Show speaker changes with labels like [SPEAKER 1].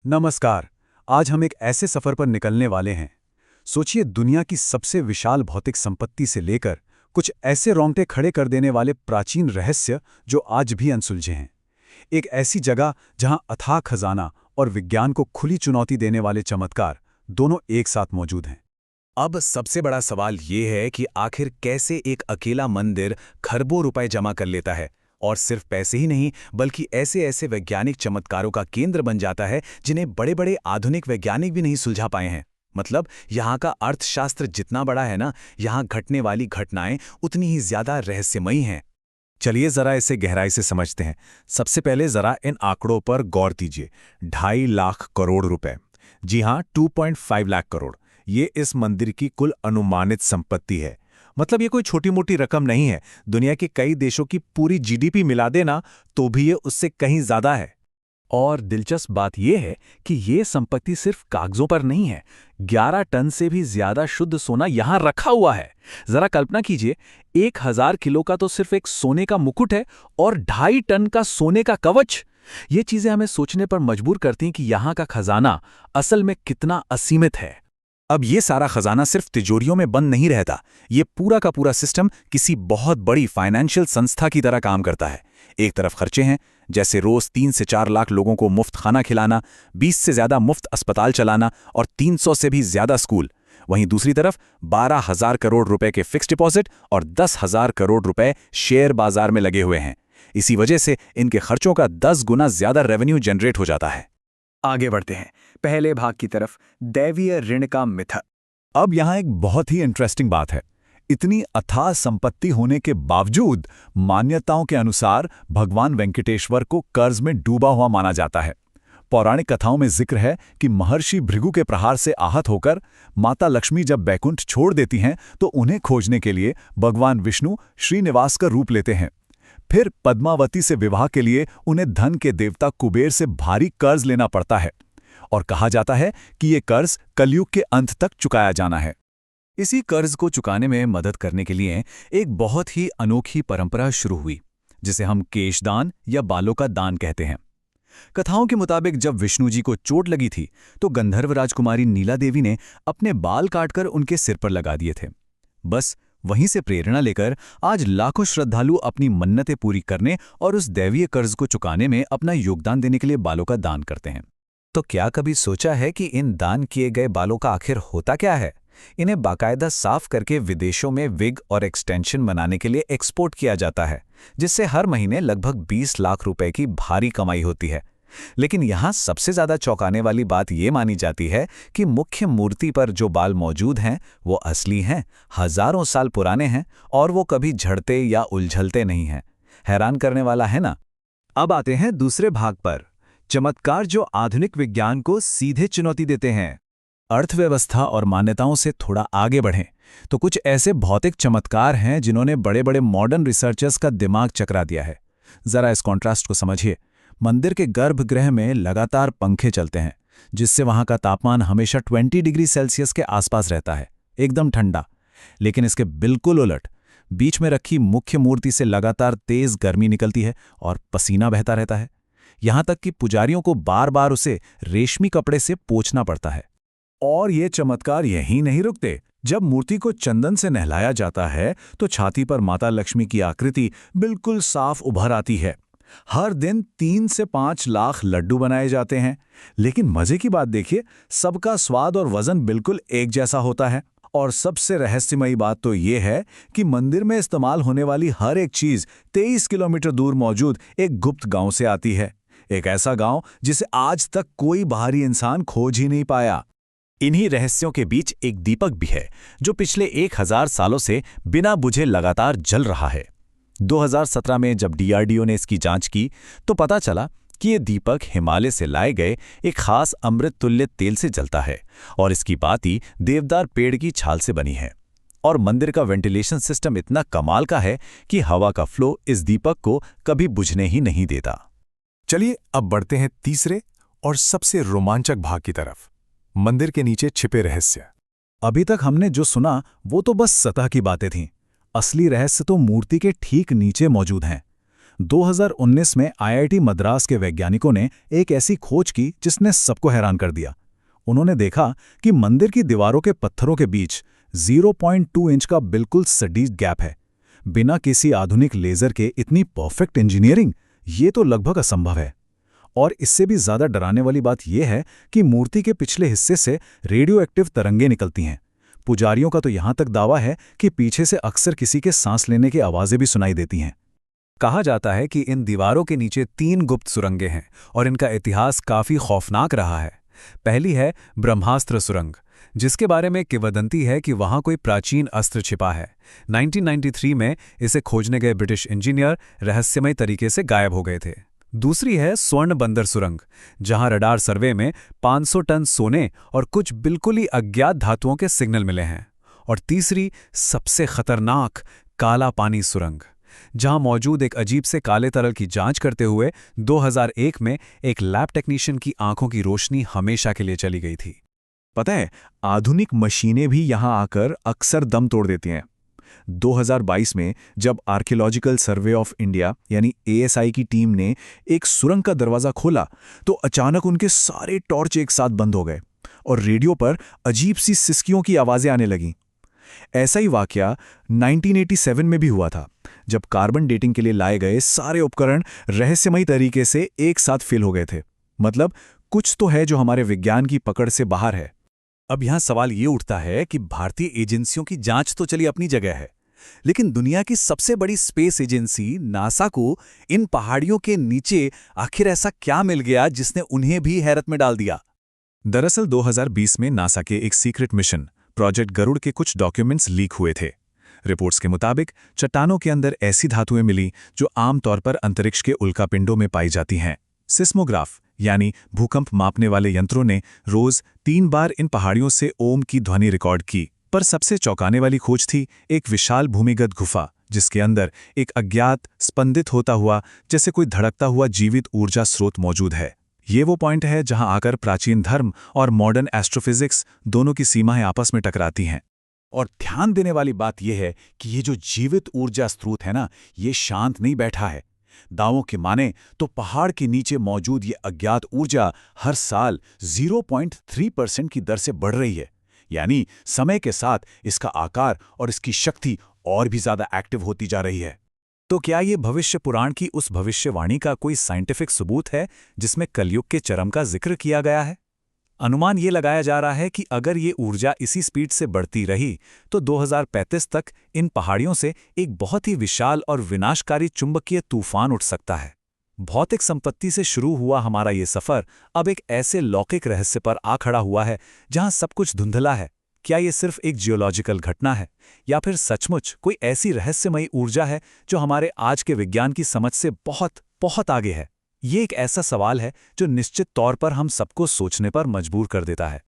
[SPEAKER 1] नमस्कार। आज हम एक ऐसे सफर पर निकलने वाले हैं। सोचिए, दुनिया की सबसे विशाल भौतिक संपत्ति से लेकर कुछ ऐसे रोंगटे खड़े कर देने वाले प्राचीन रहस्य जो आज भी अनसुलझे हैं। एक ऐसी जगह जहां अथाह खजाना और विज्ञान को खुली चुनौती देने वाले चमत्कार दोनों एक साथ मौजूद हैं।
[SPEAKER 2] अब सबसे बड़ा सवाल ये है कि आखिर कैसे एक अकेला मंदिर खरबों रुपए जमा कर लेता है और सिर्फ पैसे ही नहीं बल्कि ऐसे ऐसे वैज्ञानिक चमत्कारों का केंद्र बन जाता है जिन्हें बड़े बड़े आधुनिक वैज्ञानिक भी नहीं सुलझा पाए हैं। मतलब यहाँ का अर्थशास्त्र जितना बड़ा है ना, यहाँ घटने वाली घटनाएं उतनी ही ज्यादा रहस्यमयी हैं।
[SPEAKER 3] चलिए जरा इसे गहराई से समझते हैं। सबसे पहले जरा इन आंकड़ों पर गौर कीजिए। 2.5 लाख करोड़ रुपए। जी हाँ, 2.5 लाख करोड़। ये इस मंदिर की कुल अनुमानित संपत्ति है। मतलब ये कोई छोटी मोटी रकम नहीं है। दुनिया के कई देशों की पूरी जीडीपी मिला देना तो भी ये उससे कहीं ज्यादा है।
[SPEAKER 4] और दिलचस्प बात यह है कि ये संपत्ति सिर्फ कागजों पर नहीं है। 11 टन से भी ज्यादा शुद्ध सोना यहां रखा हुआ है। जरा कल्पना कीजिए, 1000 किलो का तो सिर्फ एक सोने का मुकुट है और 2.5 टन का सोने का कवच। ये चीजें हमें सोचने पर मजबूर करती हैं कि यहाँ का खजाना असल में कितना असीमित है।
[SPEAKER 3] अब ये सारा खजाना सिर्फ तिजोरियों में बंद नहीं रहता। ये पूरा का पूरा सिस्टम किसी बहुत बड़ी फाइनेंशियल संस्था की तरह काम करता है। एक तरफ खर्चे हैं, जैसे रोज 3 से 4 लाख लोगों को मुफ्त खाना खिलाना, 20 से ज्यादा मुफ्त अस्पताल चलाना और 300 से भी ज्यादा स्कूल। वहीं दूसरी तरफ 12,000 करोड़ रुपए के फिक्स डिपॉजिट और 10,000 करोड़ रुपए शेयर बाजार में लगे हुए हैं। इसी वजह से इनके खर्चों का 10 गुना ज्यादा रेवेन्यू जनरेट हो जाता है।
[SPEAKER 2] आगे बढ़ते हैं पहले भाग की तरफ, दैवीय ऋण का मिथक।
[SPEAKER 3] अब यहाँ एक बहुत ही इंटरेस्टिंग बात है। इतनी अथाह संपत्ति होने के बावजूद मान्यताओं के अनुसार भगवान वेंकटेश्वर को कर्ज में डूबा हुआ माना जाता है। पौराणिक कथाओं में जिक्र है कि महर्षि भृगु के प्रहार से आहत होकर माता लक्ष्मी जब बैकुंठ छोड़ देती हैं तो उन्हें खोजने के लिए भगवान विष्णु श्रीनिवास का रूप लेते हैं। फिर पद्मावती से विवाह के लिए उन्हें धन के देवता कुबेर से भारी कर्ज लेना पड़ता है और कहा जाता है कि ये कर्ज कलयुग के अंत तक चुकाया जाना है।
[SPEAKER 4] इसी कर्ज को चुकाने में मदद करने के लिए एक बहुत ही अनोखी परंपरा शुरू हुई, जिसे हम केशदान या बालों का दान कहते हैं। कथाओं के मुताबिक जब विष्णु जी को चोट लगी थी तो गंधर्व राजकुमारी नीला देवी ने अपने बाल काटकर उनके सिर पर लगा दिए थे। बस वहीं से प्रेरणा लेकर आज लाखों श्रद्धालु अपनी मन्नतें पूरी करने और उस दैवीय कर्ज को चुकाने में अपना योगदान देने के लिए बालों का दान करते हैं।
[SPEAKER 2] तो क्या कभी सोचा है कि इन दान किए गए बालों का आखिर होता क्या है? इन्हें बाकायदा साफ करके विदेशों में विग और एक्सटेंशन बनाने के लिए एक्सपोर्ट किया जाता है, जिससे हर महीने लगभग 20 लाख रुपए की भारी कमाई होती है। लेकिन यहाँ सबसे ज्यादा चौंकाने वाली बात ये मानी जाती है कि मुख्य मूर्ति पर जो बाल मौजूद हैं वो असली हैं, हजारों साल पुराने हैं और वो कभी झड़ते या उलझलते नहीं हैं। हैरान करने वाला है ना?
[SPEAKER 1] अब आते हैं दूसरे भाग पर, चमत्कार जो आधुनिक विज्ञान को सीधे चुनौती देते हैं।
[SPEAKER 3] अर्थव्यवस्था और मान्यताओं से थोड़ा आगे बढ़ें तो कुछ ऐसे भौतिक चमत्कार हैं जिन्होंने बड़े बड़े मॉडर्न रिसर्चर्स का दिमाग चकरा दिया है। जरा इस कॉन्ट्रास्ट को समझिए। मंदिर के गर्भगृह में लगातार पंखे चलते हैं, जिससे वहां का तापमान हमेशा 20 डिग्री सेल्सियस के आसपास रहता है, एकदम ठंडा। लेकिन इसके बिल्कुल उलट बीच में रखी मुख्य मूर्ति से लगातार तेज गर्मी निकलती है और पसीना बहता रहता है। यहां तक कि पुजारियों को बार बार उसे रेशमी कपड़े से पोंछना पड़ता है। और ये चमत्कार यहीं नहीं रुकते। जब मूर्ति को चंदन से नहलाया जाता है तो छाती पर माता लक्ष्मी की आकृति बिल्कुल साफ उभर आती है। हर दिन 3 से 5 लाख लड्डू बनाए जाते हैं। लेकिन मजे की बात देखिए, सबका स्वाद और वजन बिल्कुल एक जैसा होता है। और सबसे रहस्यमयी बात तो ये है कि मंदिर में इस्तेमाल होने वाली हर एक चीज 23 किलोमीटर दूर मौजूद एक गुप्त गांव से आती है। एक ऐसा गांव जिसे आज तक कोई बाहरी इंसान खोज ही नहीं पाया। इन्हीं रहस्यों के बीच एक दीपक भी है जो पिछले 1000 सालों से बिना बुझे लगातार जल रहा है। 2017 में जब डीआरडीओ ने इसकी जांच की तो पता चला कि ये दीपक हिमालय से लाए गए एक खास अमृत तुल्य तेल से जलता है और इसकी बाती देवदार पेड़ की छाल से बनी है। और मंदिर का वेंटिलेशन सिस्टम इतना कमाल का है कि हवा का फ्लो इस दीपक को कभी बुझने ही नहीं देता।
[SPEAKER 5] चलिए अब बढ़ते हैं तीसरे और सबसे रोमांचक भाग की तरफ, मंदिर के नीचे छिपे रहस्य।
[SPEAKER 3] अभी तक हमने जो सुना वो तो बस सतह की बातें थीं। असली रहस्य तो मूर्ति के ठीक नीचे मौजूद हैं। 2019 में आईआईटी मद्रास के वैज्ञानिकों ने एक ऐसी खोज की जिसने सबको हैरान कर दिया। उन्होंने देखा कि मंदिर की दीवारों के पत्थरों के बीच 0.2 इंच का बिल्कुल सटीक गैप है। बिना किसी आधुनिक लेजर के इतनी परफेक्ट इंजीनियरिंग, ये तो लगभग असंभव है। और इससे भी ज्यादा डराने वाली बात यह है कि मूर्ति के पिछले हिस्से से रेडियो एक्टिव तरंगें निकलती हैं। पुजारियों का तो यहां तक दावा है कि पीछे से अक्सर किसी के सांस लेने की आवाजें भी सुनाई देती हैं।
[SPEAKER 4] कहा जाता है कि इन दीवारों के नीचे 3 गुप्त सुरंगें हैं और इनका इतिहास काफी खौफनाक रहा है। पहली है ब्रह्मास्त्र सुरंग, जिसके बारे में किंवदंती है कि वहां कोई प्राचीन अस्त्र छिपा है। 1993 में इसे खोजने गए ब्रिटिश इंजीनियर रहस्यमय तरीके से गायब हो गए थे। दूसरी है स्वर्ण बंदर सुरंग, जहां रडार सर्वे में 500 टन सोने और कुछ बिल्कुल ही अज्ञात धातुओं के सिग्नल मिले हैं। और तीसरी, सबसे खतरनाक, काला पानी सुरंग, जहां मौजूद एक अजीब से काले तरल की जांच करते हुए 2001 में एक लैब टेक्नीशियन की आंखों की रोशनी हमेशा के लिए चली गई थी।
[SPEAKER 3] पता है, आधुनिक मशीनें भी यहां आकर अक्सर दम तोड़ देती हैं। 2022 में जब आर्कियोलॉजिकल सर्वे ऑफ इंडिया यानी ASI की टीम ने एक सुरंग का दरवाजा खोला तो अचानक उनके सारे टॉर्च एक साथ बंद हो गए और रेडियो पर अजीब सी सिसकियों की आवाजें आने लगीं। ऐसा ही वाकया 1987 में भी हुआ था, जब कार्बन डेटिंग के लिए लाए गए सारे उपकरण रहस्यमयी तरीके से एक साथ फेल हो गए थे। मतलब कुछ तो है जो हमारे विज्ञान की पकड़ से बाहर है।
[SPEAKER 4] अब यहां सवाल ये उठता है कि भारतीय एजेंसियों की जांच तो चली अपनी जगह है, लेकिन दुनिया की सबसे बड़ी स्पेस एजेंसी नासा को इन पहाड़ियों के नीचे आखिर ऐसा क्या मिल गया जिसने उन्हें भी हैरत में डाल दिया।
[SPEAKER 5] दरअसल 2020 में नासा के एक सीक्रेट मिशन प्रोजेक्ट गरुड़ के कुछ डॉक्यूमेंट्स लीक हुए थे। रिपोर्ट्स के मुताबिक चट्टानों के अंदर ऐसी धातुएं मिली जो आमतौर पर अंतरिक्ष के उल्कापिंडों में पाई जाती हैं। सिस्मोग्राफ यानी भूकंप मापने वाले यंत्रों ने रोज 3 बार इन पहाड़ियों से ओम की ध्वनि रिकॉर्ड की। पर सबसे चौंकाने वाली खोज थी एक विशाल भूमिगत गुफा, जिसके अंदर एक अज्ञात स्पंदित होता हुआ जैसे कोई धड़कता हुआ जीवित ऊर्जा स्रोत मौजूद है। ये वो पॉइंट है जहां आकर प्राचीन धर्म और मॉडर्न एस्ट्रोफिजिक्स दोनों की सीमाएं आपस में टकराती हैं।
[SPEAKER 3] और ध्यान देने वाली बात यह है कि ये जो जीवित ऊर्जा स्रोत है ना, ये शांत नहीं बैठा है। दावों के माने तो पहाड़ के नीचे मौजूद ये अज्ञात ऊर्जा हर साल 0.3% की दर से बढ़ रही है। यानी समय के साथ इसका आकार और इसकी शक्ति और भी ज्यादा एक्टिव होती जा रही है।
[SPEAKER 4] तो क्या ये भविष्य पुराण की उस भविष्यवाणी का कोई साइंटिफिक सबूत है जिसमें कलयुग के चरम का जिक्र किया गया है? अनुमान ये लगाया जा रहा है कि अगर ये ऊर्जा इसी स्पीड से बढ़ती रही तो 2035 तक इन पहाड़ियों से एक बहुत ही विशाल और विनाशकारी चुंबकीय तूफान उठ सकता है। भौतिक संपत्ति से शुरू हुआ हमारा ये सफर अब एक ऐसे लौकिक रहस्य पर आ खड़ा हुआ है जहां सब कुछ धुंधला है। क्या ये सिर्फ एक जियोलॉजिकल घटना है या फिर सचमुच कोई ऐसी रहस्यमयी ऊर्जा है जो हमारे आज के विज्ञान की समझ से बहुत बहुत आगे है? ये एक ऐसा सवाल है जो निश्चित तौर पर हम सबको सोचने पर मजबूर कर देता है।